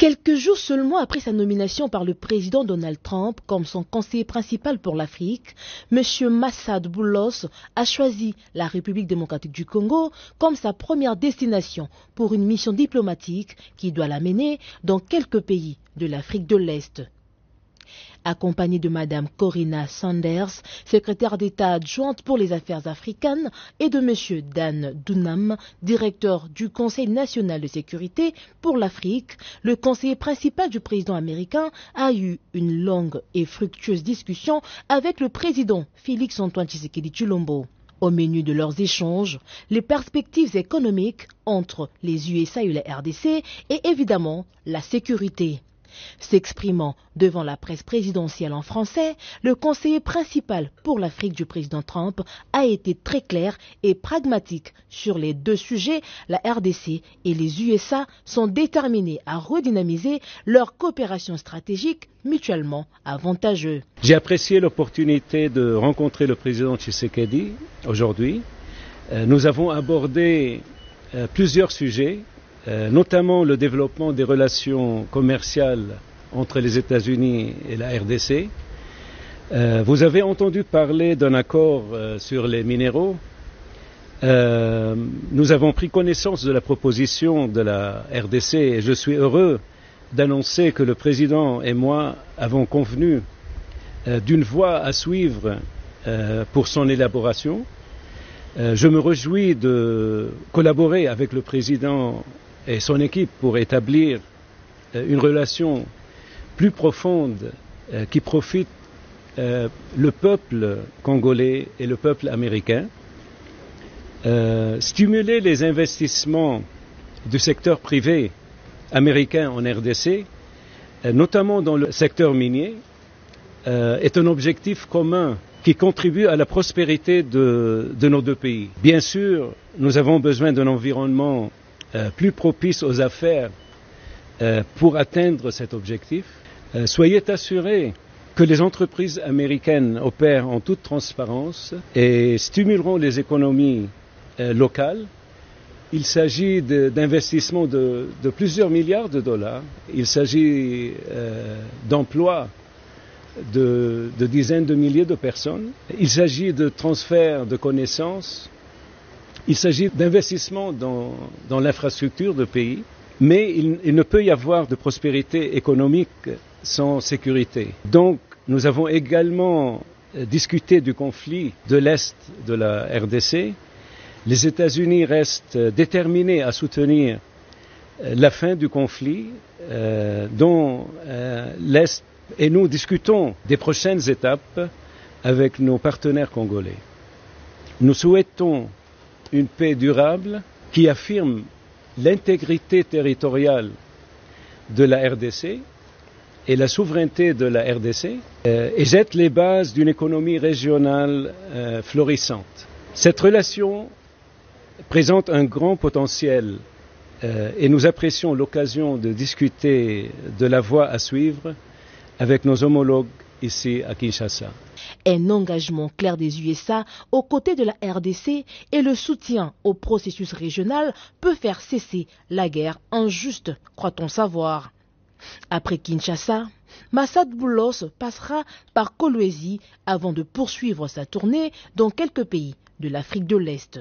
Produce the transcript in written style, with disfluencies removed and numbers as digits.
Quelques jours seulement après sa nomination par le président Donald Trump comme son conseiller principal pour l'Afrique, M. Massad Boulos a choisi la République démocratique du Congo comme sa première destination pour une mission diplomatique qui doit l'amener dans quelques pays de l'Afrique de l'Est. Accompagnée de Mme Corinna Sanders, secrétaire d'État adjointe pour les affaires africaines, et de M. Dan Dunham, directeur du Conseil national de sécurité pour l'Afrique, le conseiller principal du président américain a eu une longue et fructueuse discussion avec le président Félix-Antoine Tshisekedi Tshilombo. Au menu de leurs échanges, les perspectives économiques entre les USA et la RDC et évidemment la sécurité. S'exprimant devant la presse présidentielle en français, le conseiller principal pour l'Afrique du président Trump a été très clair et pragmatique sur les deux sujets. La RDC et les USA sont déterminés à redynamiser leur coopération stratégique mutuellement avantageuse. J'ai apprécié l'opportunité de rencontrer le président Tshisekedi aujourd'hui. Nous avons abordé plusieurs sujets, notamment le développement des relations commerciales entre les États-Unis et la RDC. Vous avez entendu parler d'un accord sur les minéraux. Nous avons pris connaissance de la proposition de la RDC et je suis heureux d'annoncer que le président et moi avons convenu d'une voie à suivre pour son élaboration. Je me réjouis de collaborer avec le président et son équipe pour établir une relation plus profonde qui profite le peuple congolais et le peuple américain. Stimuler les investissements du secteur privé américain en RDC, notamment dans le secteur minier, est un objectif commun qui contribue à la prospérité de nos deux pays. Bien sûr, nous avons besoin d'un environnement plus propice aux affaires pour atteindre cet objectif. Soyez assurés que les entreprises américaines opèrent en toute transparence et stimuleront les économies locales. Il s'agit d'investissements de plusieurs milliards de dollars. Il s'agit d'emplois de dizaines de milliers de personnes. Il s'agit de transferts de connaissances. Il s'agit d'investissements dans l'infrastructure du pays. Mais il ne peut y avoir de prospérité économique sans sécurité. Donc, nous avons également discuté du conflit de l'Est de la RDC. Les États-Unis restent déterminés à soutenir la fin du conflit dont l'Est et nous discutons des prochaines étapes avec nos partenaires congolais. Nous souhaitons une paix durable qui affirme l'intégrité territoriale de la RDC et la souveraineté de la RDC et jette les bases d'une économie régionale florissante. Cette relation présente un grand potentiel et nous apprécions l'occasion de discuter de la voie à suivre avec nos homologues ici à Kinshasa. Un engagement clair des USA aux côtés de la RDC et le soutien au processus régional peut faire cesser la guerre injuste, croit-on savoir. Après Kinshasa, Massad Boulos passera par Kolwezi avant de poursuivre sa tournée dans quelques pays de l'Afrique de l'Est.